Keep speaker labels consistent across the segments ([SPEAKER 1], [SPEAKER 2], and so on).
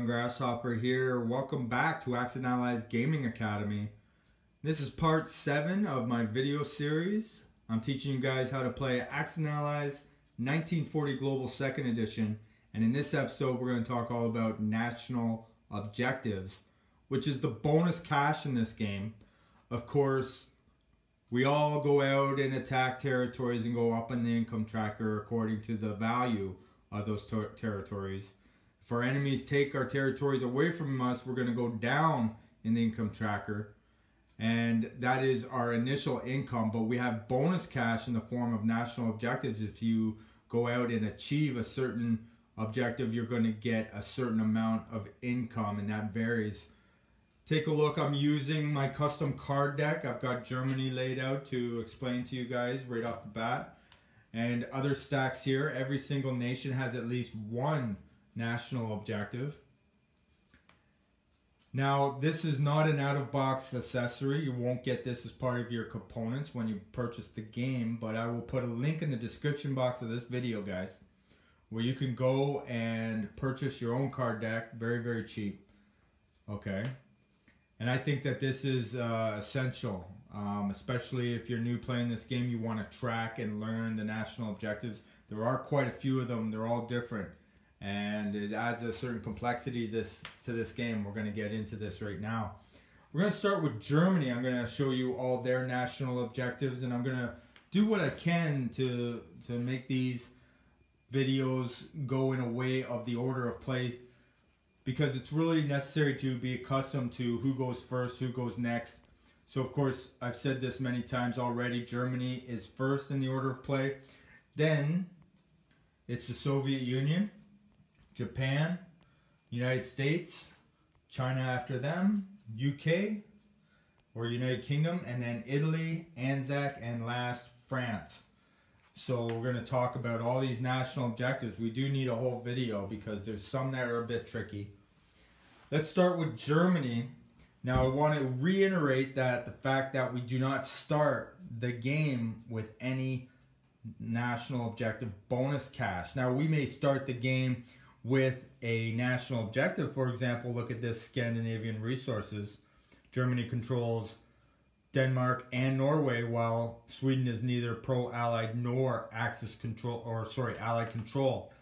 [SPEAKER 1] everyone, Grasshopper here. Welcome back to Axis and Allies Gaming Academy. This is part 7 of my video series. I'm teaching you guys how to play Axis and Allies 1940 Global 2nd Edition. And in this episode, we're going to talk all about national objectives, which is the bonus cash in this game. Of course, we all go out and attack territories and go up in the income tracker according to the value of those territories. If our enemies take our territories away from us, we're going to go down in the income tracker. And that is our initial income, but we have bonus cash in the form of national objectives. If you go out and achieve a certain objective, you're going to get a certain amount of income, and that varies. Take a look, I'm using my custom card deck. I've got Germany laid out to explain to you guys right off the bat. And other stacks here. Every single nation has at least one national objective. Now, this is not an out-of-box accessory. You won't get this as part of your components when you purchase the game, but I will put a link in the description box of this video, guys, where you can go and purchase your own card deck very, very cheap. Okay? And I think that this is essential, especially if you're new playing this game. You want to track and learn the national objectives. There are quite a few of them. They're all different. And it adds a certain complexity to this game. We're going to get into this right now. We're going to start with Germany. I'm going to show you all their national objectives, and I'm going to do what I can to make these videos go in a way of the order of play, because it's really necessary to be accustomed to who goes first, who goes next. So of course, I've said this many times already, Germany is first in the order of play. Then it's the Soviet Union, Japan, United States, China after them, UK or United Kingdom, and then Italy, Anzac, and last France. So we're going to talk about all these national objectives. We do need a whole video because there's some that are a bit tricky. Let's start with Germany. Now I want to reiterate that the fact that we do not start the game with any national objective bonus cash. Now we may start the game with a national objective. For example, look at this Scandinavian resources. Germany controls Denmark and Norway, while Sweden is neither pro-allied nor Axis control, or sorry, allied control.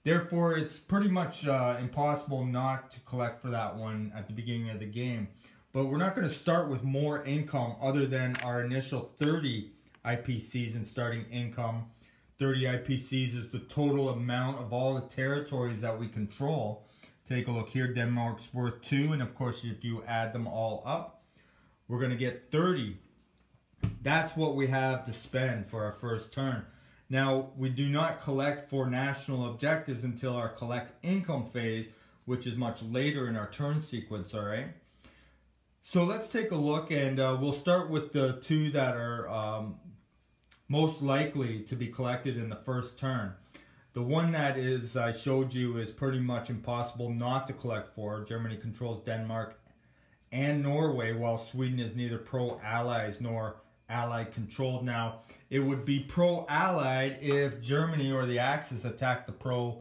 [SPEAKER 1] Therefore, it's pretty much impossible not to collect for that one at the beginning of the game. But we're not going to start with more income other than our initial 30 IPCs in starting income. 30 IPCs is the total amount of all the territories that we control. Take a look here. Denmark's worth 2, and of course, if you add them all up, we're going to get 30. That's what we have to spend for our first turn. Now, we do not collect for national objectives until our collect income phase, which is much later in our turn sequence, all right? So let's take a look, and we'll start with the two that are most likely to be collected in the first turn. The one that is I showed you is pretty much impossible not to collect for. Germany controls Denmark and Norway, while Sweden is neither pro-allies nor allied controlled. Now, it would be pro-allied if Germany or the Axis attacked the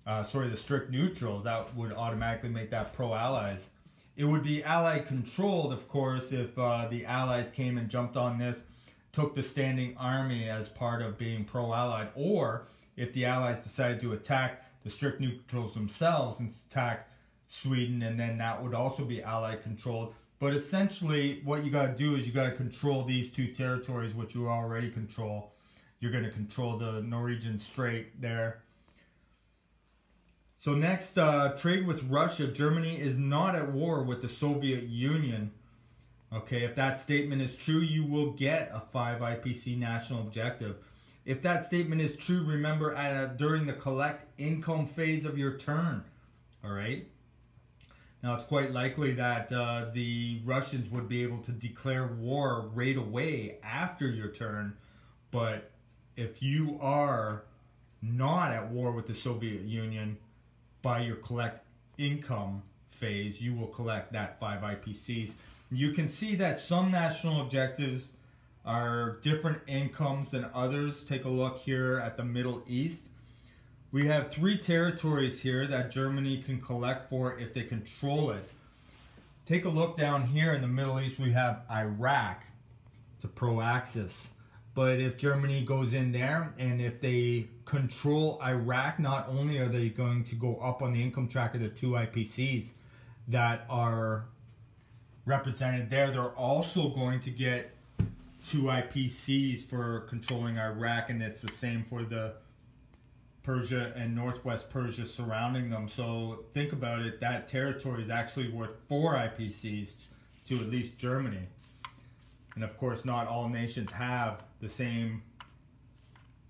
[SPEAKER 1] the strict neutrals. That would automatically make that pro-allies. It would be allied controlled, of course, if the allies came and jumped on this, took the standing army as part of being pro-allied, or if the allies decided to attack the strict neutrals themselves and attack Sweden, and then that would also be allied controlled. But essentially, what you got to do is you got to control these two territories, which you already control. You're going to control the Norwegian Strait there. So next, trade with Russia. Germany is not at war with the Soviet Union. Okay, if that statement is true, you will get a 5 IPC national objective. If that statement is true, remember during the collect income phase of your turn. All right. Now, it's quite likely that the Russians would be able to declare war right away after your turn. But if you are not at war with the Soviet Union by your collect income phase, you will collect that 5 IPCs. You can see that some national objectives are different incomes than others. Take a look here at the Middle East. we have 3 territories here that Germany can collect for if they control it. Take a look down here in the Middle East, we have Iraq. It's a pro-Axis. But if Germany goes in there and if they control Iraq, not only are they going to go up on the income tracker, the 2 IPCs that are represented there, they're also going to get 2 IPCs for controlling Iraq, and it's the same for the Persia and Northwest Persia surrounding them. So think about it, that territory is actually worth 4 IPCs to at least Germany. And of course, not all nations have the same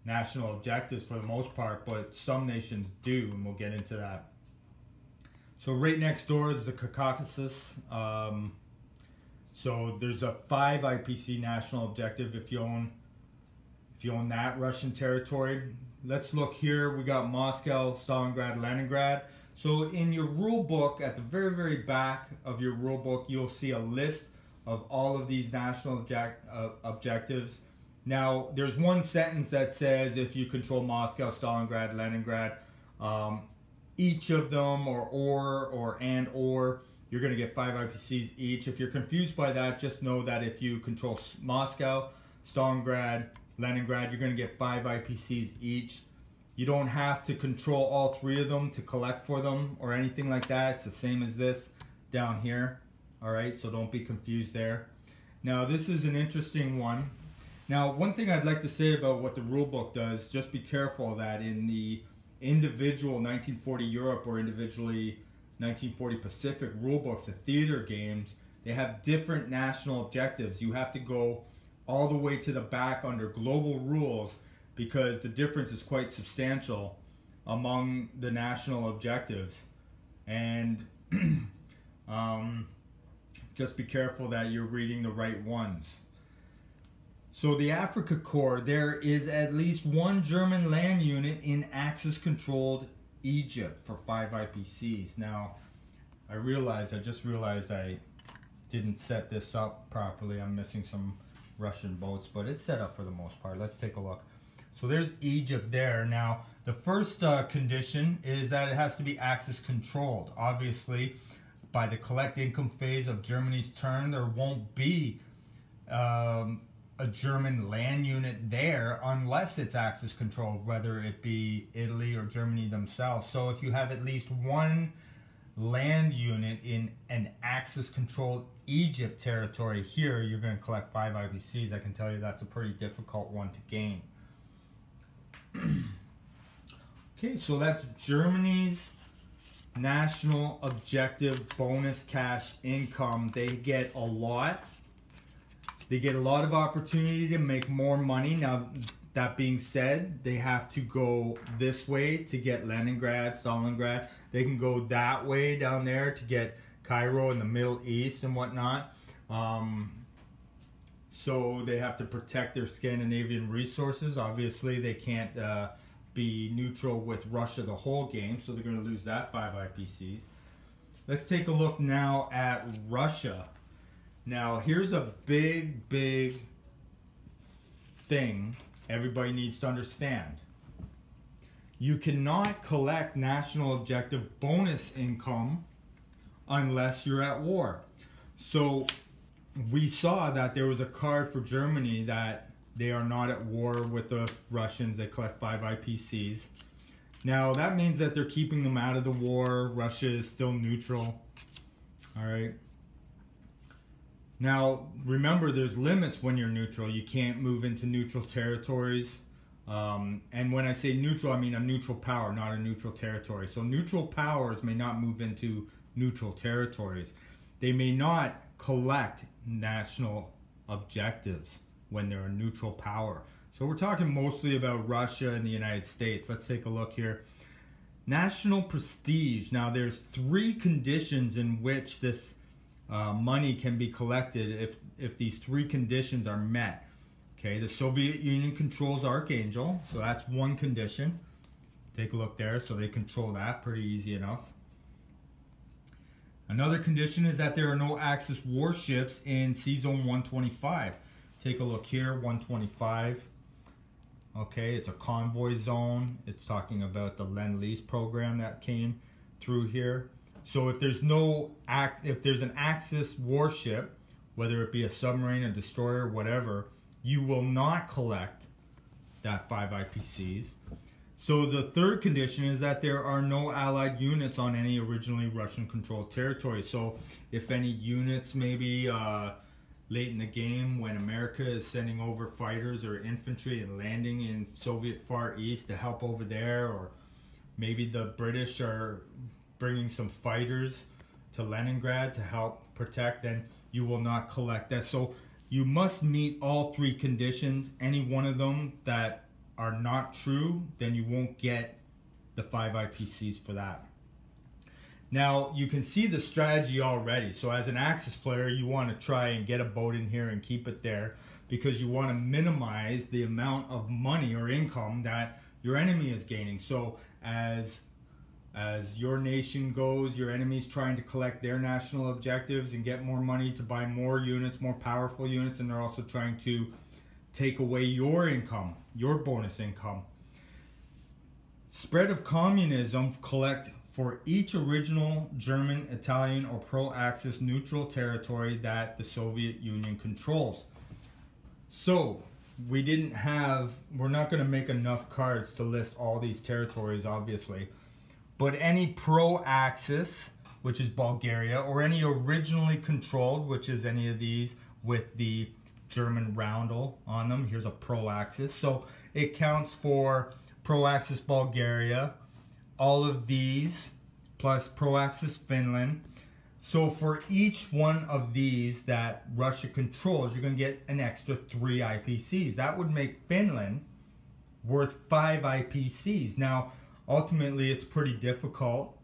[SPEAKER 1] national objectives for the most part, but some nations do, and we'll get into that. So right next door is the Caucasus. So there's a 5 IPC national objective if you own that Russian territory. Let's look here. We got Moscow, Stalingrad, Leningrad. So in your rule book, at the very, very back of your rule book, you'll see a list of all of these national objectives. Now, there's one sentence that says if you control Moscow, Stalingrad, Leningrad, each of them, or you're going to get 5 IPCs each. If you're confused by that, just know that if you control Moscow, Stalingrad, Leningrad, you're going to get 5 IPCs each. You don't have to control all 3 of them to collect for them or anything like that. It's the same as this down here. All right, so don't be confused there. Now, this is an interesting one. Now, one thing I'd like to say about what the rule book does, just be careful that in the individual 1940 Europe or individually 1940 Pacific rule books, the theater games, they have different national objectives. You have to go all the way to the back under global rules because the difference is quite substantial among the national objectives. And just be careful that you're reading the right ones. So the Africa Corps, there is at least 1 German land unit in Axis-controlled Egypt for 5 IPCs. Now, I just realized I didn't set this up properly. I'm missing some Russian boats, but it's set up for the most part. Let's take a look. So there's Egypt there. Now, the first condition is that it has to be Axis-controlled. Obviously, by the collect income phase of Germany's turn, there won't be a German land unit there unless it's Axis controlled, whether it be Italy or Germany themselves. So if you have at least 1 land unit in an Axis controlled Egypt territory here, you're going to collect 5 IPCs. I can tell you that's a pretty difficult one to gain. Okay, so that's Germany's national objective bonus cash income. They get a lot. They get a lot of opportunity to make more money. Now, that being said, they have to go this way to get Leningrad, Stalingrad. They can go that way down there to get Cairo in the Middle East and whatnot. So they have to protect their Scandinavian resources. Obviously, they can't be neutral with Russia the whole game, so they're going to lose that 5 IPCs. Let's take a look now at Russia. Now, here's a big, big thing everybody needs to understand. You cannot collect national objective bonus income unless you're at war. So we saw that there was a card for Germany that they are not at war with the Russians. They collect 5 IPCs. Now, that means that they're keeping them out of the war. Russia is still neutral. All right. Now, remember, there's limits when you're neutral. You can't move into neutral territories. And when I say neutral, I mean a neutral power, not a neutral territory. So neutral powers may not move into neutral territories. They may not collect national objectives when they're a neutral power. So we're talking mostly about Russia and the United States. Let's take a look here. National prestige. Now, there's 3 conditions in which this money can be collected if these 3 conditions are met. Okay, the Soviet Union controls Archangel, so that's one condition. Take a look there, so they control that, pretty easy enough. Another condition is that there are no Axis warships in Sea Zone 125. Take a look here, 125. Okay, it's a convoy zone. It's talking about the Lend-Lease program that came through here. So if there's an Axis warship, whether it be a submarine, a destroyer, whatever, you will not collect that 5 IPCs. So the third condition is that there are no Allied units on any originally Russian-controlled territory. So if any units maybe late in the game when America is sending over fighters or infantry and landing in Soviet Far East to help over there, or maybe the British are bringing some fighters to Leningrad to help protect, then you will not collect that. So you must meet all 3 conditions. Any one of them that are not true, then you won't get the 5 IPCs for that. Now, you can see the strategy already. So as an Axis player, you want to try and get a boat in here and keep it there because you want to minimize the amount of money or income that your enemy is gaining. So as your nation goes, your enemy's trying to collect their national objectives and get more money to buy more units, more powerful units, and they're also trying to take away your income, your bonus income. Spread of communism, collect for each original German, Italian, or pro-Axis neutral territory that the Soviet Union controls. So we're not going to make enough cards to list all these territories, obviously. But any pro-Axis, which is Bulgaria, or any originally controlled, which is any of these with the German roundel on them. Here's a pro-Axis. So it counts for pro-Axis Bulgaria, all of these, plus pro-Axis Finland. So for each one of these that Russia controls, you're going to get an extra 3 IPCs. That would make Finland worth 5 IPCs. Now, ultimately, it's pretty difficult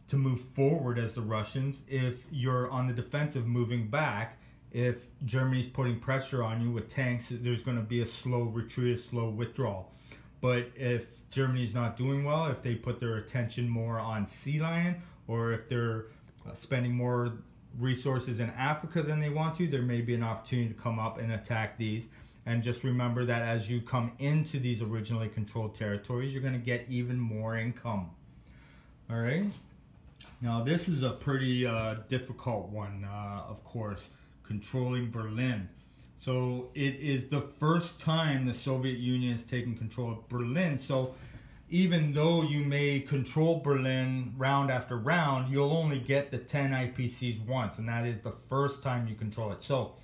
[SPEAKER 1] to move forward as the Russians if you're on the defensive moving back. If Germany's putting pressure on you with tanks, there's going to be a slow retreat, a slow withdrawal. But if Germany's not doing well, if they put their attention more on Sea Lion, or if they're spending more resources in Africa than they want to, there may be an opportunity to come up and attack these. And just remember that as you come into these originally controlled territories, you're going to get even more income. All right. Now this is a pretty difficult one, of course, controlling Berlin. So it is the first time the Soviet Union has taken control of Berlin. So even though you may control Berlin round after round, you'll only get the 10 IPCs once, and that is the first time you control it. So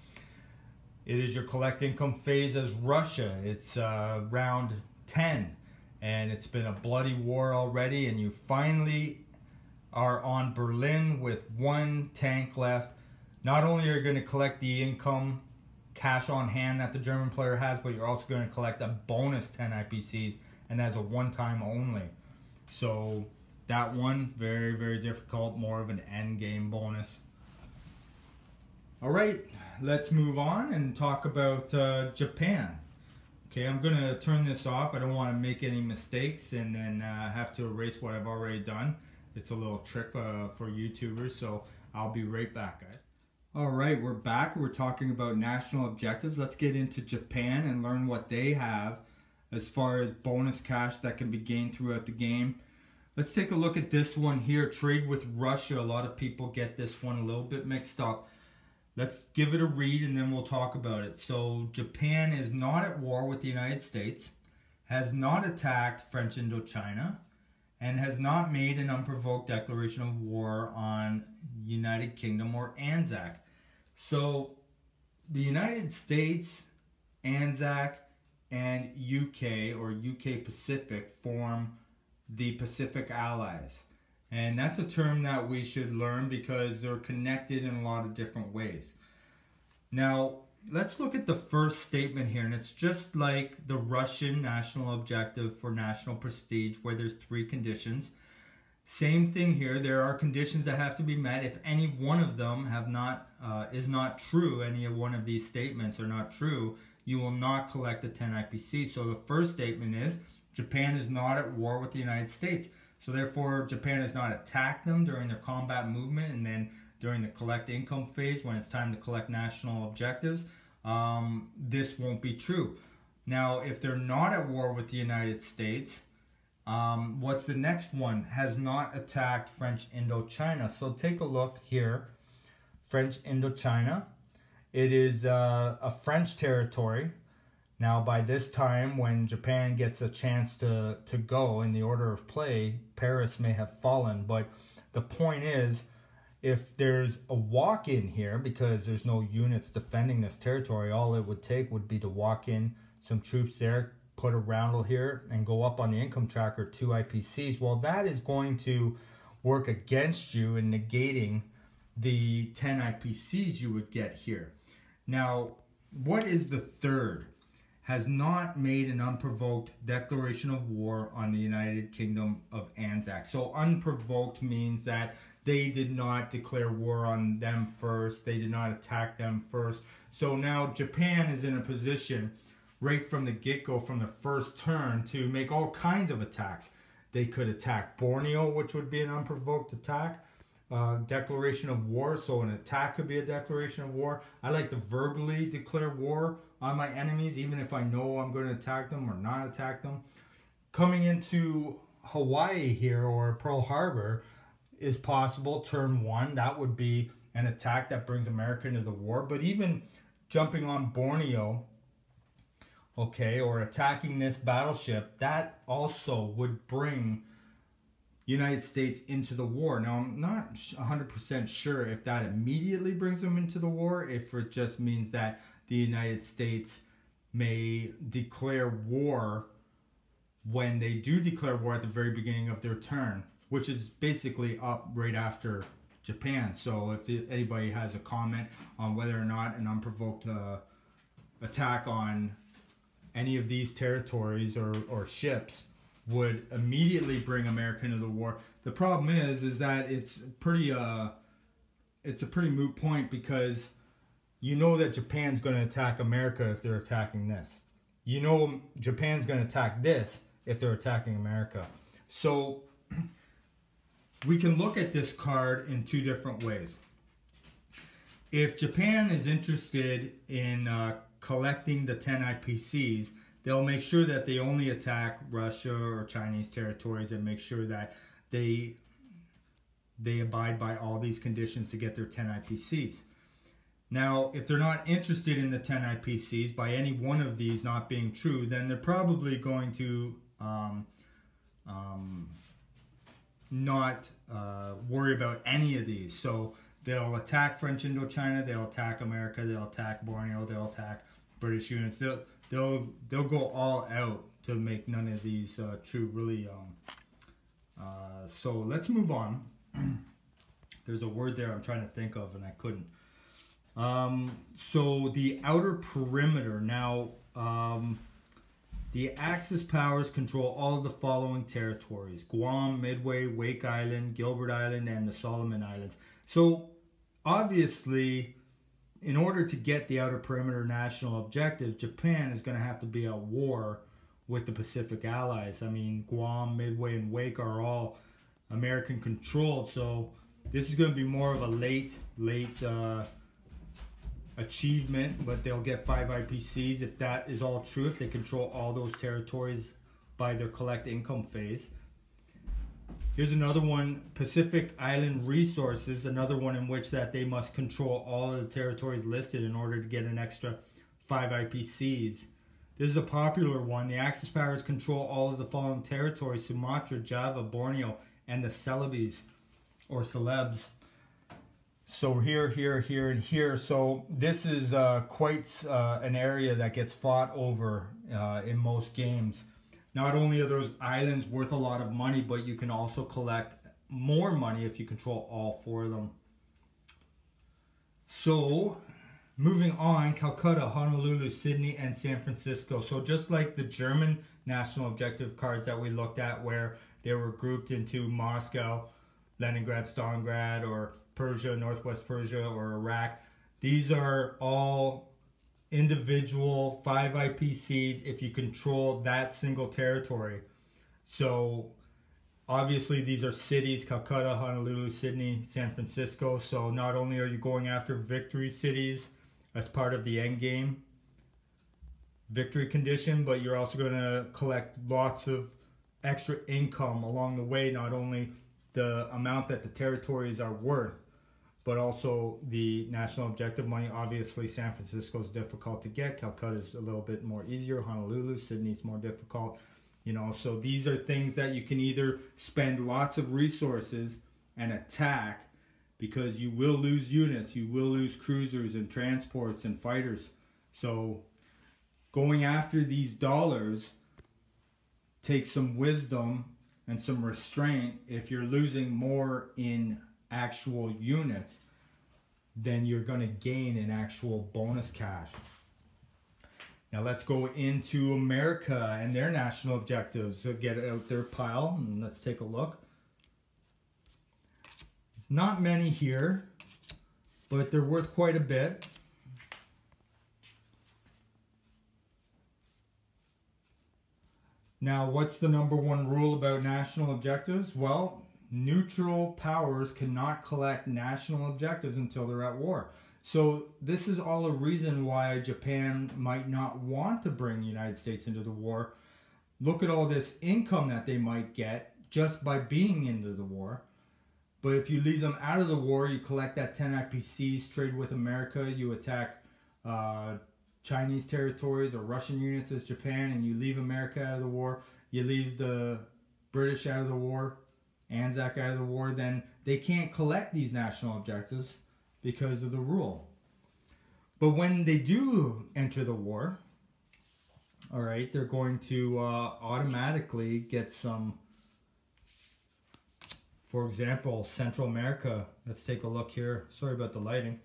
[SPEAKER 1] it is your collect income phase as Russia. It's round 10, and it's been a bloody war already, and you finally are on Berlin with 1 tank left. Not only are you going to collect the income, cash on hand that the German player has, but you're also going to collect a bonus 10 IPCs, and as a one-time only. So that one, very, very difficult, more of an end game bonus. All right, let's move on and talk about Japan. Okay, I'm going to turn this off. I don't want to make any mistakes and then have to erase what I've already done. It's a little trick for YouTubers, so I'll be right back, guys. All right, we're back. We're talking about national objectives. Let's get into Japan and learn what they have as far as bonus cash that can be gained throughout the game. Let's take a look at this one here, trade with Russia. A lot of people get this one a little bit mixed up. Let's give it a read and then we'll talk about it. So Japan is not at war with the United States, has not attacked French Indochina, and has not made an unprovoked declaration of war on United Kingdom or Anzac. So the United States, Anzac, and UK or UK Pacific form the Pacific Allies. And that's a term that we should learn because they're connected in a lot of different ways. Now, let's look at the first statement here, and it's just like the Russian national objective for national prestige where there's 3 conditions. Same thing here. There are conditions that have to be met. If any one of them is not true, any of one of these statements are not true, you will not collect the 10 IPC. So the first statement is Japan is not at war with the United States. So therefore, Japan has not attacked them during their combat movement, and then during the collect income phase when it's time to collect national objectives, this won't be true. Now, if they're not at war with the United States, what's the next one? Has not attacked French Indochina. So take a look here. French Indochina. It is a French territory. Now, by this time, when Japan gets a chance to go in the order of play, Paris may have fallen. But the point is, if there's a walk-in here, because there's no units defending this territory, all it would take would be to walk in some troops there, put a roundel here, and go up on the income tracker 2 IPCs. Well, that is going to work against you in negating the 10 IPCs you would get here. Now, what is the third? Has not made an unprovoked declaration of war on the United Kingdom of Anzac. So unprovoked means that they did not declare war on them first. They did not attack them first. So now Japan is in a position right from the get-go, from the first turn, to make all kinds of attacks. They could attack Borneo, which would be an unprovoked attack. Declaration of war, so an attack could be a declaration of war. I like to verbally declare war on my enemies, even if I know I'm going to attack them or not attack them. Coming into Hawaii here, or Pearl Harbor, is possible. Turn 1, that would be an attack that brings America into the war. But even jumping on Borneo, okay, or attacking this battleship, that also would bring United States into the war. Now, I'm not 100% sure if that immediately brings them into the war, if it just means that the United States may declare war when they do declare war at the very beginning of their turn, which is basically up right after Japan. So if anybody has a comment on whether or not an unprovoked attack on any of these territories or ships would immediately bring America into the war. The problem is that it's a pretty moot point, because you know that Japan's going to attack America if they're attacking this. You know Japan's going to attack this if they're attacking America. So we can look at this card in two different ways. If Japan is interested in collecting the 10 IPCs, they'll make sure that they only attack Russia or Chinese territories, and make sure that they abide by all these conditions to get their 10 IPCs. Now, if they're not interested in the 10 IPCs, by any one of these not being true, then they're probably going to not worry about any of these. So they'll attack French Indochina, they'll attack America, they'll attack Borneo, they'll attack British units. They'll go all out to make none of these true, really. So let's move on. There's a word there I'm trying to think of and I couldn't. So the outer perimeter. Now, the Axis powers control all of the following territories: Guam, Midway, Wake Island, Gilbert Island, and the Solomon Islands. So obviously, in order to get the outer perimeter national objective, Japan is going to have to be at war with the Pacific Allies. I mean, Guam, Midway, and Wake are all American controlled. So this is going to be more of a late achievement, but they'll get 5 IPCs if that is all true, if they control all those territories by their collect income phase. Here's another one, Pacific Island Resources, another one in which that they must control all of the territories listed in order to get an extra 5 IPCs. This is a popular one. The Axis powers control all of the following territories: Sumatra, Java, Borneo, and the Celebes, or Celebs. So here, and here. So this is quite an area that gets fought over in most games. Not only are those islands worth a lot of money, but you can also collect more money if you control all 4 of them. So, moving on, Calcutta, Honolulu, Sydney, and San Francisco. So just like the German national objective cards that we looked at, where they were grouped into Moscow, Leningrad, Stalingrad, or Persia, Northwest Persia, or Iraq, these are all individual 5 IPCs if you control that single territory. So obviously these are cities: Calcutta, Honolulu, Sydney, San Francisco. So not only are you going after victory cities as part of the end game, victory condition, but you're also going to collect lots of extra income along the way, not only the amount that the territories are worth, but also the national objective money. Obviously, San Francisco is difficult to get. Calcutta is a little bit more easier. Honolulu, Sydney's more difficult. You know, so these are things that you can either spend lots of resources and attack, because you will lose units, you will lose cruisers and transports and fighters. So going after these dollars takes some wisdom and some restraint. If you're losing more in actual units, then you're going to gain in actual bonus cash. Now let's go into America and their national objectives. So get out their pile and let's take a look. Not many here, but they're worth quite a bit. Now, what's the #1 rule about national objectives? Well, neutral powers cannot collect national objectives until they're at war. So this is all a reason why Japan might not want to bring the United States into the war. Look at all this income that they might get just by being into the war. But if you leave them out of the war, you collect that 10 IPCs, trade with America, you attack Chinese territories or Russian units as Japan, and you leave America out of the war, you leave the British out of the war, Anzac out of the war, then they can't collect these national objectives because of the rule. But when they do enter the war, all right, they're going to automatically get some. For example, Central America. Let's take a look here. Sorry about the lighting.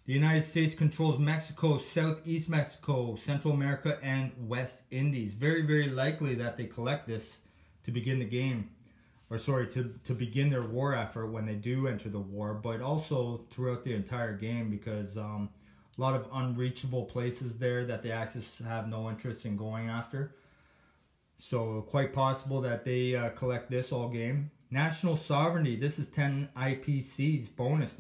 [SPEAKER 1] The United States controls Mexico, Southeast Mexico, Central America, and West Indies. Very, very likely that they collect this to begin the game. Or sorry, to begin their war effort when they do enter the war. But also throughout the entire game, because a lot of unreachable places there that the Axis have no interest in going after. So quite possible that they collect this all game. National sovereignty. This is 10 IPCs bonus.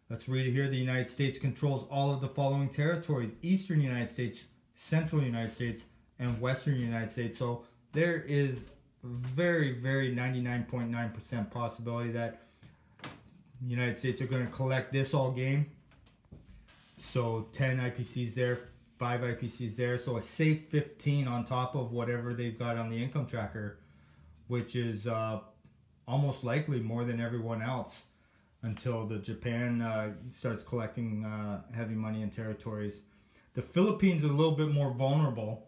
[SPEAKER 1] Let's read it here. The United States controls all of the following territories: Eastern United States, Central United States, and Western United States. So there is very, very 99.9% possibility that the United States are going to collect this all game. So 10 IPCs there, 5 IPCs there. So a safe 15 on top of whatever they've got on the income tracker, which is almost likely more than everyone else, until the Japan starts collecting heavy money in territories. The Philippines are a little bit more vulnerable.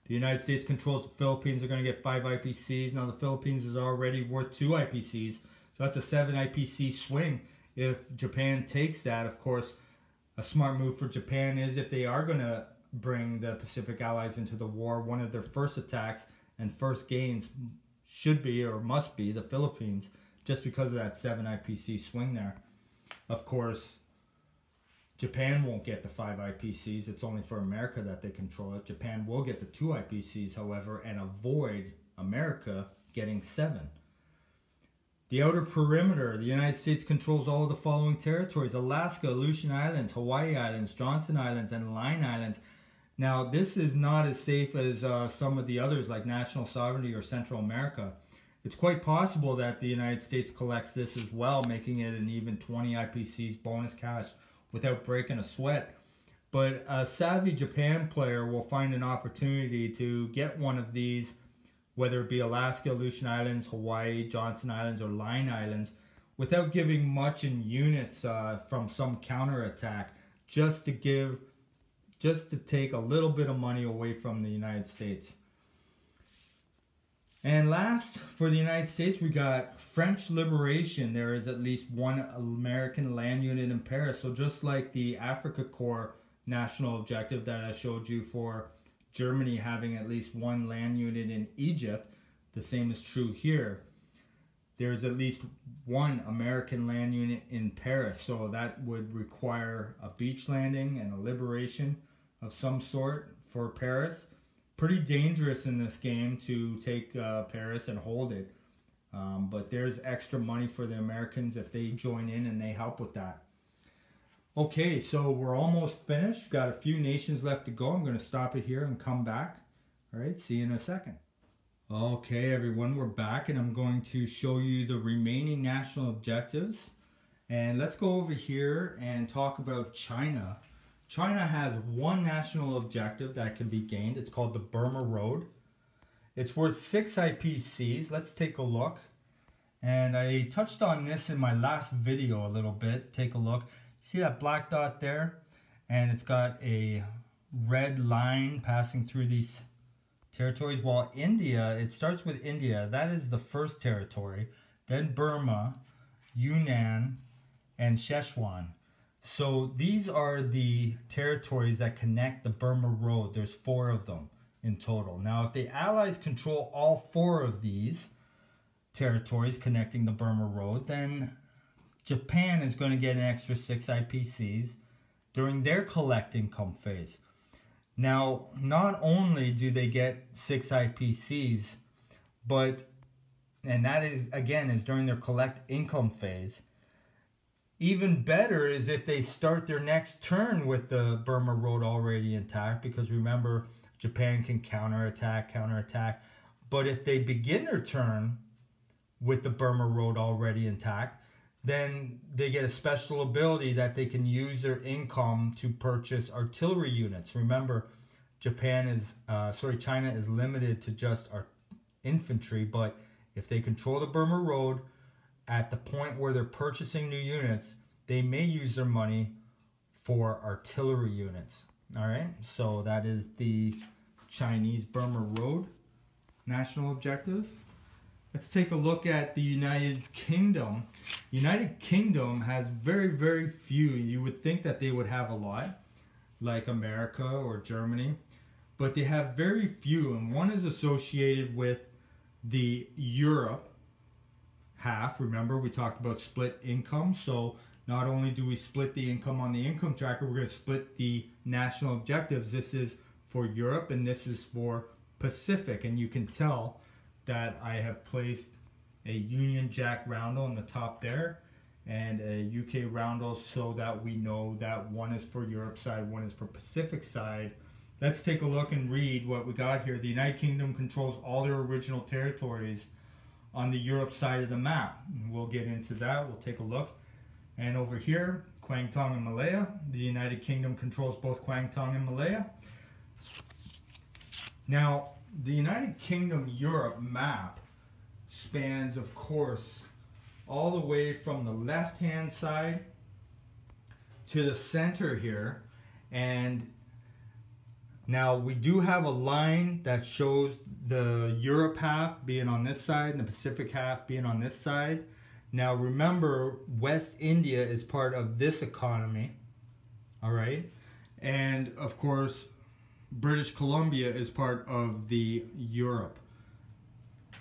[SPEAKER 1] The United States controls the Philippines. They're going to get 5 IPCs. Now the Philippines is already worth 2 IPCs. So that's a 7 IPC swing. If Japan takes that, of course, a smart move for Japan is, if they are going to bring the Pacific Allies into the war, one of their first attacks and first gains should be or must be the Philippines, just because of that 7 IPC swing there. Of course, Japan won't get the 5 IPCs. It's only for America that they control it. Japan will get the 2 IPCs, however, and avoid America getting 7. The outer perimeter. The United States controls all of the following territories: Alaska, Aleutian Islands, Hawaii Islands, Johnson Islands, and Line Islands. Now, this is not as safe as some of the others, like national sovereignty or Central America. It's quite possible that the United States collects this as well, making it an even 20 IPCs bonus cash without breaking a sweat. But a savvy Japan player will find an opportunity to get one of these, whether it be Alaska, Aleutian Islands, Hawaii, Johnson Islands, or Line Islands, without giving much in units from some counterattack, just to take a little bit of money away from the United States. And last, for the United States, we got French liberation. There is at least 1 American land unit in Paris. So just like the Africa Corps national objective that I showed you for Germany having at least 1 land unit in Egypt, the same is true here. There is at least 1 American land unit in Paris. So that would require a beach landing and a liberation of some sort for Paris. Pretty dangerous in this game to take Paris and hold it. But there's extra money for the Americans if they join in and they help with that. Okay, so we're almost finished. Got a few nations left to go. I'm going to stop it here and come back. All right, see you in a second. Okay, everyone, we're back, and I'm going to show you the remaining national objectives. And let's go over here and talk about China. China has one national objective that can be gained. It's called the Burma Road. It's worth 6 IPCs. Let's take a look. And I touched on this in my last video a little bit. Take a look. See that black dot there? And it's got a red line passing through these territories. While India, it starts with India. That is the first territory. Then Burma, Yunnan, and Sichuan. So these are the territories that connect the Burma Road. There's 4 of them in total. Now, if the Allies control all 4 of these territories connecting the Burma Road, then Japan is going to get an extra 6 IPCs during their collect income phase. Now, not only do they get 6 IPCs, and that is, again, is during their collect income phase. Even better is if they start their next turn with the Burma Road already intact, because remember, Japan can counterattack. But if they begin their turn with the Burma Road already intact, then they get a special ability that they can use their income to purchase artillery units. Remember, China is limited to just our infantry, but if they control the Burma Road at the point where they're purchasing new units, they may use their money for artillery units. All right, so that is the Chinese Burma Road national objective. Let's take a look at the United Kingdom. United Kingdom has very, very few. You would think that they would have a lot, like America or Germany, but they have very few, and one is associated with the Europe half. Remember, we talked about split income. So not only do we split the income on the income tracker, we're going to split the national objectives. This is for Europe and this is for Pacific. And you can tell that I have placed a Union Jack roundel on the top there and a UK roundel so that we know that one is for Europe side, one is for Pacific side. Let's take a look and read what we got here. The United Kingdom controls all their original territories on the Europe side of the map. And we'll get into that. We'll take a look. And over here, Kwangtung and Malaya. The United Kingdom controls both Kwangtung and Malaya. Now, the United Kingdom Europe map spans, of course, all the way from the left-hand side to the center here. And now we do have a line that shows the Europe half being on this side and the Pacific half being on this side. Now remember, West India is part of this economy, all right? And of course, British Columbia is part of the Europe.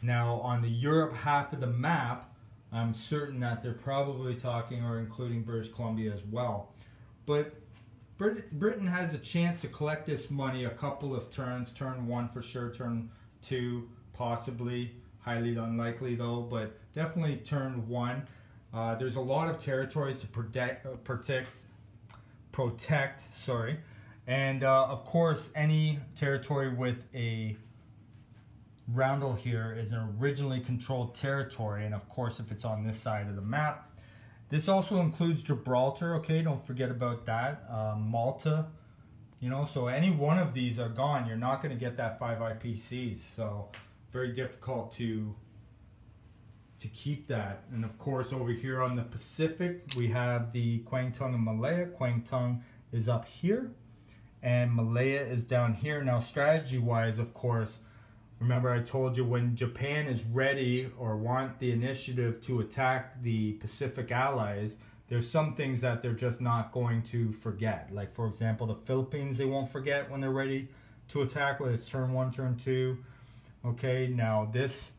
[SPEAKER 1] Now on the Europe half of the map, I'm certain that they're probably talking or including British Columbia as well. But Britain has a chance to collect this money a couple of turns. Turn 1 for sure, turn 2 possibly, highly unlikely though, but definitely turn 1. There's a lot of territories to protect, sorry. And of course, any territory with a roundel here is an originally controlled territory, and of course if it's on this side of the map. This also includes Gibraltar, okay, don't forget about that. Malta, you know, so any one of these are gone. You're not going to get that 5 IPCs, so very difficult to keep that. And of course over here on the Pacific, we have the Kwangtung and Malaya. Kwangtung is up here, and Malaya is down here. Now strategy-wise, of course, remember I told you when Japan is ready or want the initiative to attack the Pacific allies, there's some things that they're just not going to forget. Like for example, the Philippines, they won't forget when they're ready to attack, whether it's turn 1, turn 2. Okay, now this,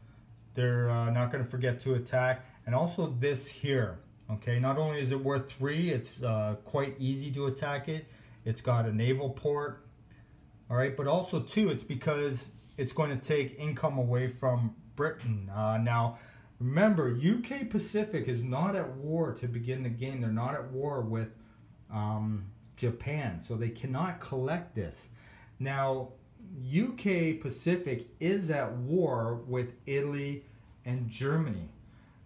[SPEAKER 1] they're not going to forget to attack. And also this here, okay, not only is it worth 3, it's quite easy to attack it. It's got a naval port, all right, but also too, it's because it's going to take income away from Britain. Now, remember, UK Pacific is not at war to begin the game. They're not at war with Japan. So they cannot collect this. Now, UK Pacific is at war with Italy and Germany.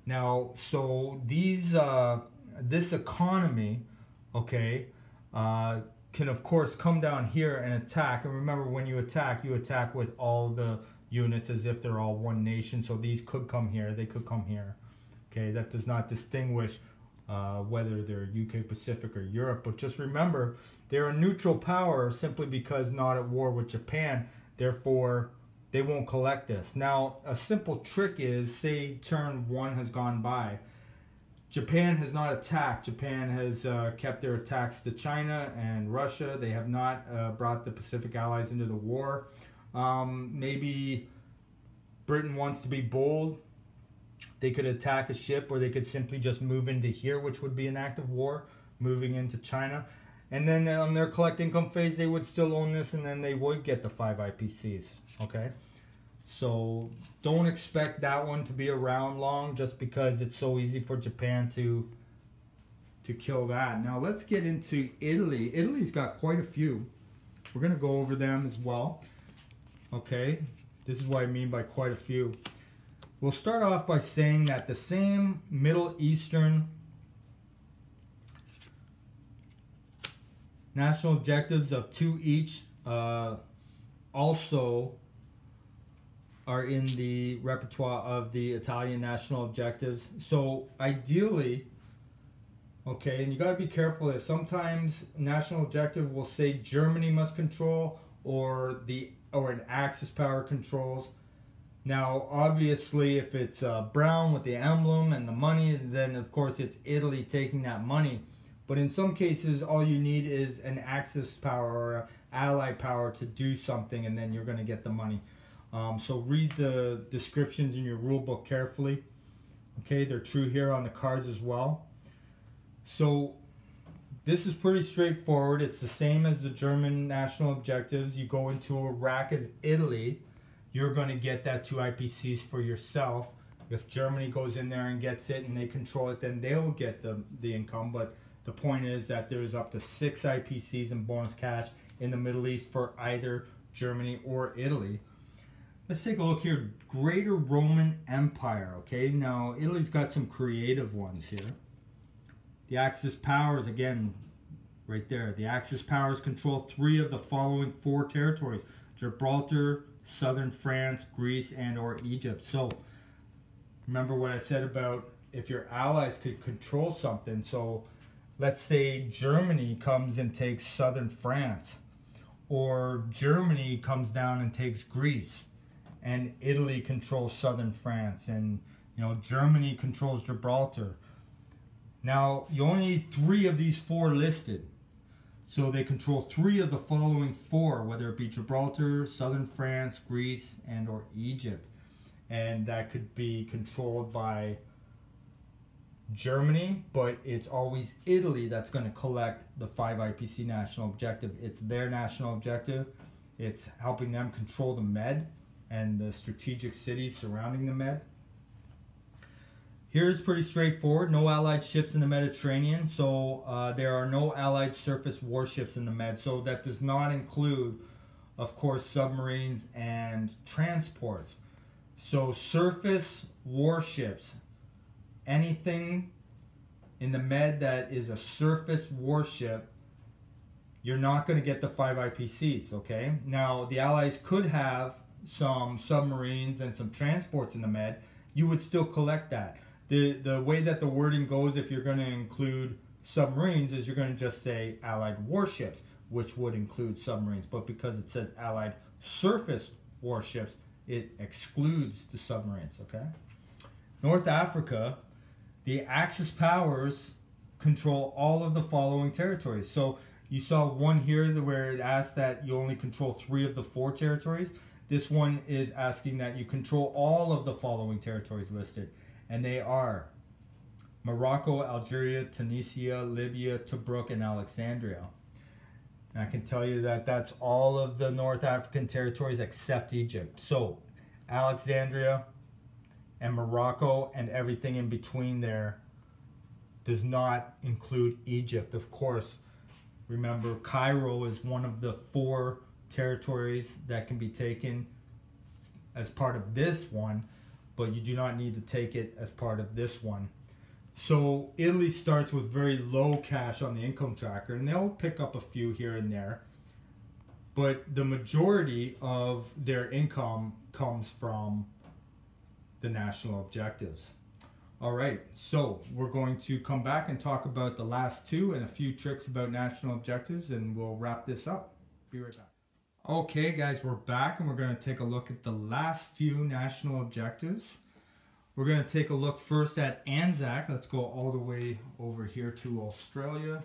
[SPEAKER 1] Now, so these this economy, okay, can of course come down here and attack. And remember, when you attack with all the units as if they're all one nation. So these could come here, they could come here. Okay, that does not distinguish whether they're UK Pacific or Europe. But just remember, they're a neutral power simply because not at war with Japan. Therefore, they won't collect this. Now, a simple trick is, say turn 1 has gone by. Japan has not attacked. Japan has kept their attacks to China and Russia. They have not brought the Pacific Allies into the war. Maybe Britain wants to be bold. They could attack a ship, or they could simply just move into here, which would be an act of war, moving into China. And then on their collect income phase, they would still own this, and then they would get the 5 IPCs, okay? So don't expect that one to be around long just because it's so easy for Japan to kill that. Now let's get into Italy. Italy's got quite a few. We're going to go over them as well, okay? This is what I mean by quite a few. We'll start off by saying that the same Middle Eastern national objectives of 2 each also are in the repertoire of the Italian national objectives. So ideally, okay, and you got to be careful that sometimes national objective will say Germany must control, or an Axis power controls. Now, obviously, if it's brown with the emblem and the money, then of course it's Italy taking that money. But in some cases, all you need is an Axis power or an Allied power to do something, and then you're going to get the money. So read the descriptions in your rule book carefully. Okay, they're true here on the cards as well. So this is pretty straightforward. It's the same as the German national objectives. You go into Iraq as Italy, you're going to get that 2 IPCs for yourself. If Germany goes in there and gets it and they control it, then they'll get the income. But the point is that there's up to 6 IPCs in bonus cash in the Middle East for either Germany or Italy. Let's take a look here. Greater Roman Empire. Okay, now Italy's got some creative ones here. The Axis powers, again, right there. The Axis powers control 3 of the following 4 territories: Gibraltar, southern France, Greece, and or Egypt. So remember what I said about if your allies could control something. So let's say Germany comes and takes southern France, or Germany comes down and takes Greece, and Italy controls southern France, and Germany controls Gibraltar. Now you only need 3 of these 4 listed. So they control 3 of the following 4, whether it be Gibraltar, southern France, Greece, and or Egypt. And that could be controlled by Germany, but it's always Italy that's going to collect the 5 IPC national objective. It's their national objective. It's helping them control the Med and the strategic cities surrounding the Med. Here's pretty straightforward. No Allied ships in the Mediterranean. So there are no Allied surface warships in the Med. So that does not include, of course, submarines and transports. So surface warships, anything in the Med that is a surface warship, you're not going to get the 5 IPCs, okay? Now, the Allies could have some submarines and some transports in the Med. You would still collect that. The way that the wording goes, if you're going to include submarines, is you're going to just say Allied warships, which would include submarines. But because it says Allied surface warships, it excludes the submarines, okay? North Africa, the Axis powers control all of the following territories. So you saw one here where it asked that you only control 3 of the 4 territories. This one is asking that you control all of the following territories listed. And they are Morocco, Algeria, Tunisia, Libya, Tobruk, and Alexandria. And I can tell you that that's all of the North African territories except Egypt. So Alexandria and Morocco and everything in between there does not include Egypt. Of course, Remember, Cairo is one of the 4 territories that can be taken as part of this one, but you do not need to take it as part of this one. So Italy starts with very low cash on the income tracker, and they'll pick up a few here and there, but the majority of their income comes from the national objectives. All right, so we're going to come back and talk about the last 2 and a few tricks about national objectives, and we'll wrap this up. Be right back. Okay guys, we're back and we're going to take a look at the last few national objectives. We're going to take a look first at Anzac. Let's go all the way over here to Australia.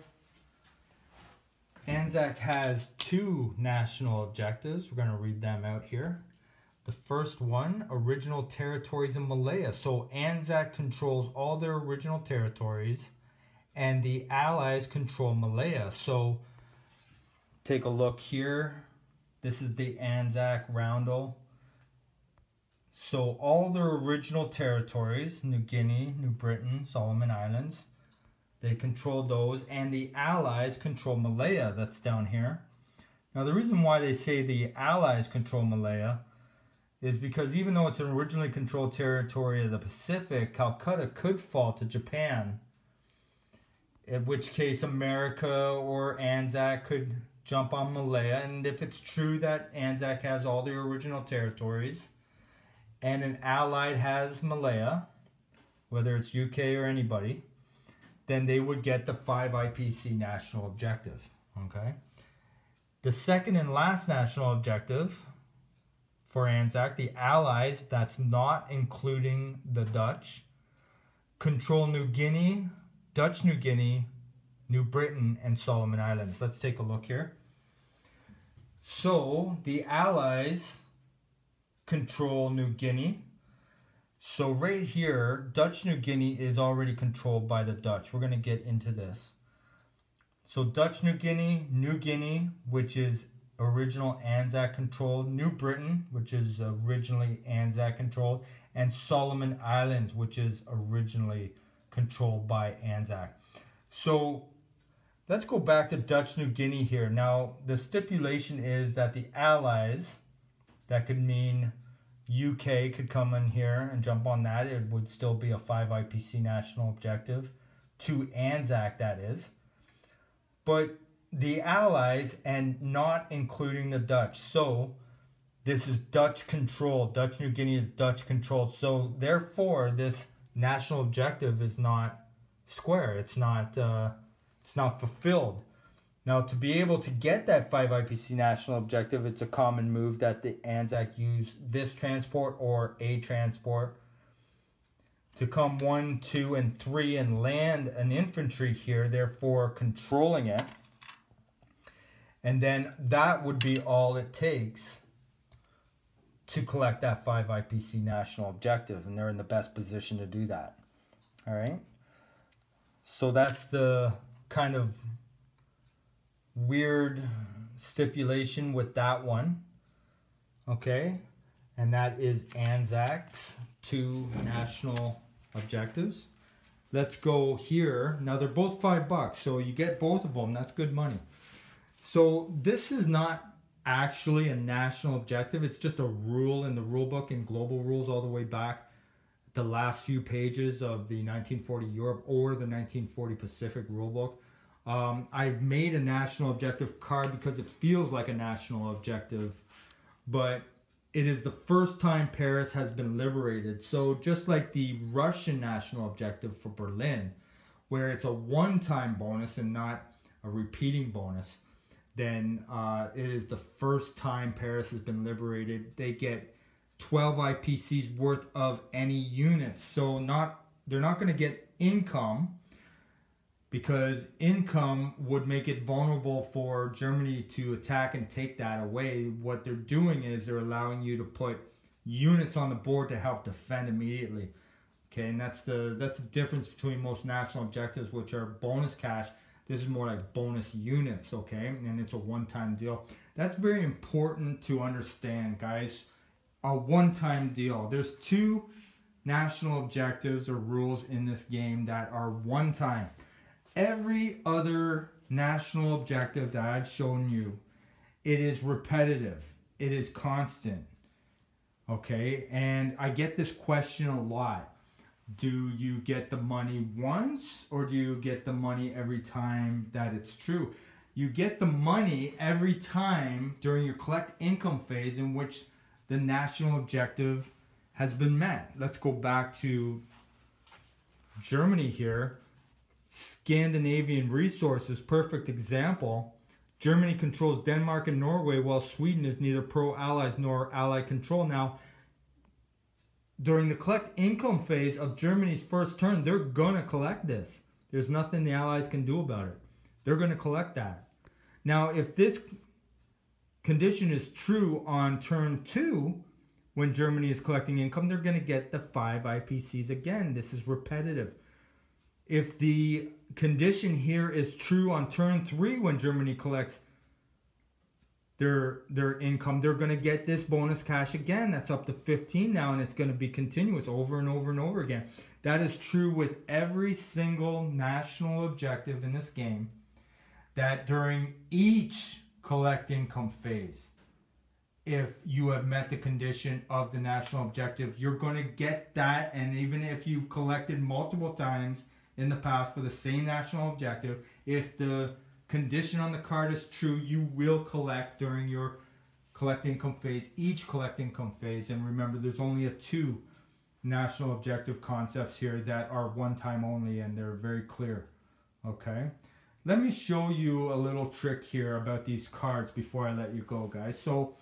[SPEAKER 1] Anzac has 2 national objectives. We're going to read them out here. The first one, original territories in Malaya. So Anzac controls all their original territories and the Allies control Malaya. So take a look here. This is the Anzac roundel. So all their original territories, New Guinea, New Britain, Solomon Islands, they control those, and the Allies control Malaya, that's down here. Now the reason why they say the Allies control Malaya is because even though it's an originally controlled territory of the Pacific, Calcutta could fall to Japan, in which case America or Anzac could jump on Malaya. And if it's true that Anzac has all their original territories and an allied has Malaya, whether it's UK or anybody, then they would get the 5 IPC national objective. Okay. The second and last national objective for Anzac, the Allies, that's not including the Dutch, control New Guinea, Dutch New Guinea, New Britain, and Solomon Islands. Let's take a look here. So the Allies control New Guinea. So right here, Dutch New Guinea is already controlled by the Dutch. We're going to get into this. So Dutch New Guinea, which is original Anzac controlled, New Britain, which is originally Anzac controlled, and Solomon Islands, which is originally controlled by Anzac. So let's go back to Dutch New Guinea here. Now the stipulation is that the Allies, that could mean UK could come in here and jump on that. It would still be a 5 IPC national objective to Anzac, that is. But the Allies, and not including the Dutch. So this is Dutch controlled. Dutch New Guinea is Dutch controlled. So therefore, this national objective is not square. It's not fulfilled. Now, to be able to get that 5 IPC national objective, it's a common move that the Anzac use this transport or a transport to come 1, 2, and 3 and land an infantry here, therefore controlling it. And then that would be all it takes to collect that 5 IPC national objective. And they're in the best position to do that. All right. So that's the kind of weird stipulation with that one. Okay. And that is Anzac's 2 national objectives. Let's go here. Now they're both $5, so you get both of them. That's good money. So this is not actually a national objective. It's just a rule in the rule book in global rules all the way back the last few pages of the 1940 Europe or the 1940 Pacific rule book. I've made a national objective card because it feels like a national objective, but it is the first time Paris has been liberated. So just like the Russian national objective for Berlin, where it's a one-time bonus and not a repeating bonus, then it is the first time Paris has been liberated. They get 12 IPCs worth of any units. So they're not going to get income, because income would make it vulnerable for Germany to attack and take that away. What they're doing is they're allowing you to put units on the board to help defend immediately. Okay, and that's the difference between most national objectives, which are bonus cash. This is more like bonus units, okay? And it's a one-time deal. That's very important to understand, guys. A one-time deal. There's 2 national objectives or rules in this game that are one-time. Every other national objective that I've shown you, it is repetitive. It is constant. Okay? And I get this question a lot. Do you get the money once, or do you get the money every time that it's true? You get the money every time during your collect income phase in which the national objective has been met. Let's go back to Germany here. Scandinavian resources, perfect example. Germany controls Denmark and Norway, while Sweden is neither pro-allies nor ally control. Now, during the collect income phase of Germany's first turn, they're going to collect this. There's nothing the allies can do about it. They're going to collect that. Now, if this condition is true on turn 2, when Germany is collecting income, they're going to get the 5 IPCs again. This is repetitive. If the condition here is true on turn 3, when Germany collects their income, they're going to get this bonus cash again. That's up to 15 now, and it's going to be continuous over and over and over again. That is true with every single national objective in this game, that during each collect income phase, if you have met the condition of the national objective, you're going to get that. And even if you've collected multiple times in the past for the same national objective, if the condition on the card is true, you will collect during your collect income phase, each collect income phase. And remember, there's only 2 national objective concepts here that are one time only, and they're very clear. Okay, let me show you a little trick here about these cards before I let you go, guys. So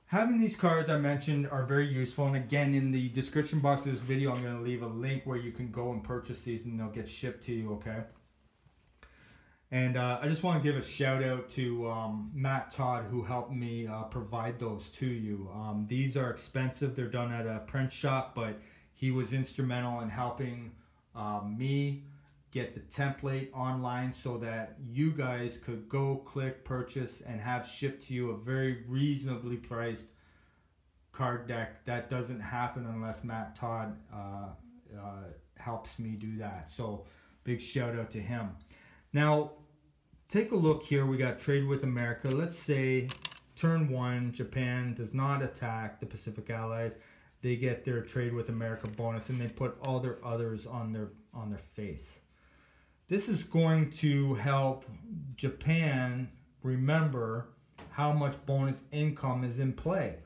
[SPEAKER 1] having these cards, I mentioned, are very useful. And again, in the description box of this video, I'm going to leave a link where you can go and purchase these, and they'll get shipped to you, okay? And I just want to give a shout out to Matt Todd, who helped me provide those to you. These are expensive. They're done at a print shop, but he was instrumental in helping me get the template online so that you guys could go, click, purchase, and have shipped to you a very reasonably priced card deck. That doesn't happen unless Matt Todd helps me do that. So big shout out to him. Now, take a look here. We got trade with America. Let's say turn 1, Japan does not attack the Pacific Allies. They get their trade with America bonus, and they put all their others on their face. This is going to help Japan remember how much bonus income is in play.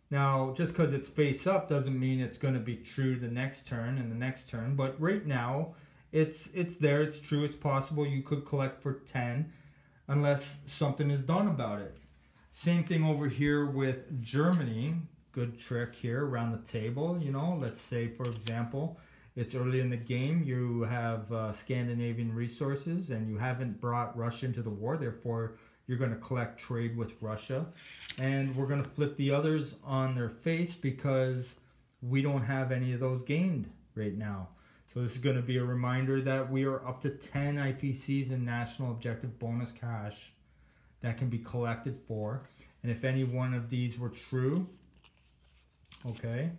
[SPEAKER 1] Now, just because it's face up doesn't mean it's going to be true the next turn and the next turn. But right now, it's there, it's true, it's possible you could collect for 10 unless something is done about it. Same thing over here with Germany. Good trick here around the table. You know, let's say, for example, it's early in the game, you have Scandinavian resources, and you haven't brought Russia into the war, therefore you're going to collect trade with Russia. And we're going to flip the others on their face because we don't have any of those gained right now. So this is going to be a reminder that we are up to 10 IPCs in national objective bonus cash that can be collected for. And if any one of these were true, okay,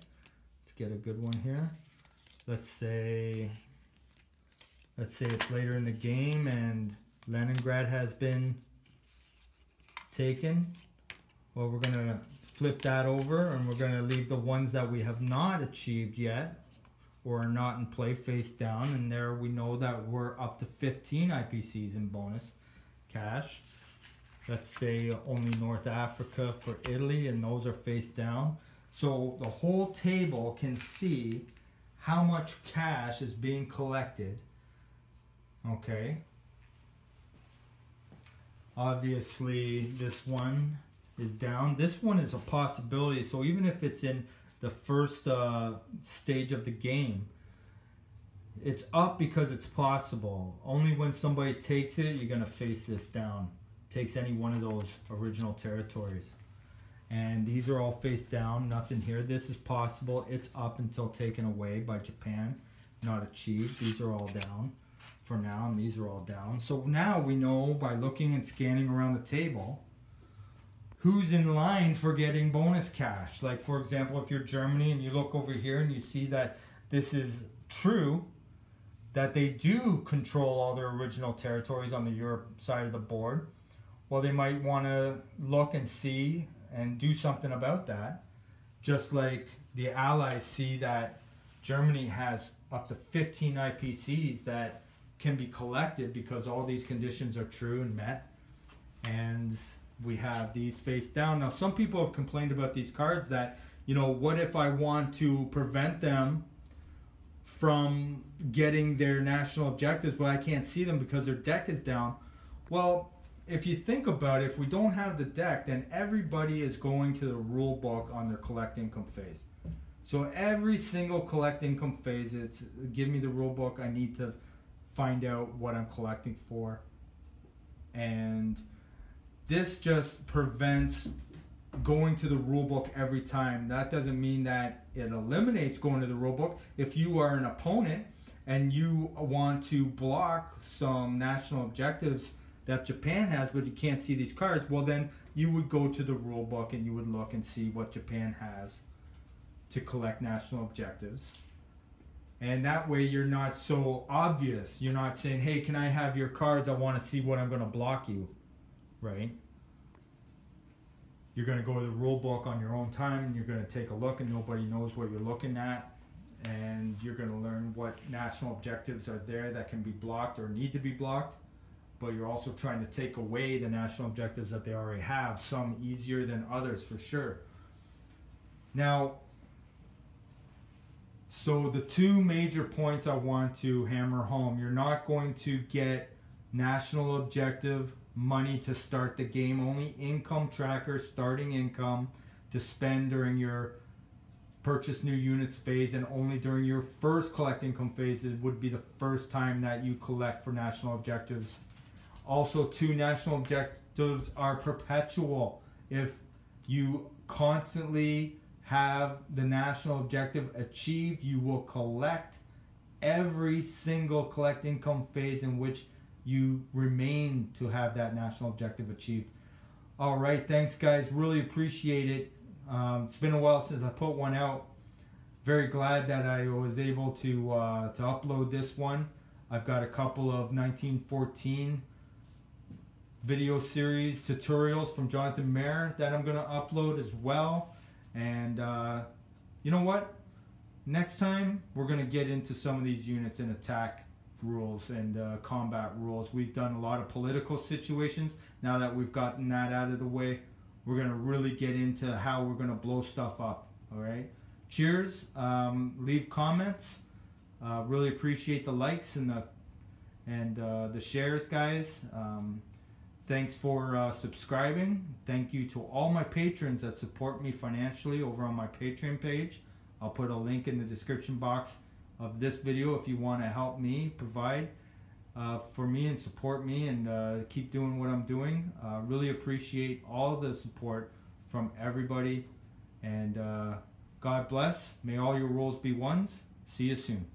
[SPEAKER 1] let's get a good one here. Let's say it's later in the game and Leningrad has been taken. Well, we're going to flip that over, and we're going to leave the ones that we have not achieved yet or are not in play face down. And there we know that we're up to 15 IPCs in bonus cash. Let's say only North Africa for Italy, and those are face down. So the whole table can see how much cash is being collected. Okay. Obviously, this one is down. This one is a possibility. So even if it's in the first stage of the game, it's up because it's possible. Only when somebody takes it, you're going to face this down. Takes any one of those original territories. And these are all face down, nothing here. This is possible. It's up until taken away by Japan, not achieved. These are all down for now, and these are all down. So now we know by looking and scanning around the table who's in line for getting bonus cash. Like, for example, if you're Germany and you look over here and you see that this is true, that they do control all their original territories on the Europe side of the board, well, they might want to look and see and do something about that. Just like the Allies see that Germany has up to 15 IPCs that can be collected because all these conditions are true and met. And we have these face down. Now, some people have complained about these cards that, you know, what if I want to prevent them from getting their national objectives, but I can't see them because their deck is down? Well, if you think about it, if we don't have the deck, then everybody is going to the rule book on their collect income phase. So every single collect income phase, it's give me the rule book. I need to find out what I'm collecting for. And this just prevents going to the rule book every time. That doesn't mean that it eliminates going to the rule book. If you are an opponent and you want to block some national objectives that Japan has, but you can't see these cards, well, then you would go to the rule book and you would look and see what Japan has to collect national objectives. And that way you're not so obvious. You're not saying, hey, can I have your cards? I want to see what I'm going to block you, right? You're going to go to the rule book on your own time and you're going to take a look, and nobody knows what you're looking at. And you're going to learn what national objectives are there that can be blocked or need to be blocked. But you're also trying to take away the national objectives that they already have, some easier than others for sure. Now, so the two major points I want to hammer home: you're not going to get national objective money to start the game, only income tracker, starting income to spend during your purchase new units phase, and only during your first collect income phase it would be the first time that you collect for national objectives. Also, two national objectives are perpetual. If you constantly have the national objective achieved, you will collect every single collect income phase in which you remain to have that national objective achieved. All right, thanks guys, really appreciate it. It's been a while since I put one out. Very glad that I was able to upload this one. I've got a couple of 1914 video series tutorials from Jonathan Mayer that I'm going to upload as well. And you know what? Next time we're going to get into some of these units and attack rules and combat rules. We've done a lot of political situations. Now that we've gotten that out of the way, we're going to really get into how we're going to blow stuff up. All right. Cheers. Leave comments. Really appreciate the likes and the shares, guys. Thanks for subscribing. Thank you to all my patrons that support me financially over on my Patreon page. I'll put a link in the description box of this video if you want to help me provide for me and support me and keep doing what I'm doing. Really appreciate all the support from everybody, and God bless. May all your rolls be ones. See you soon.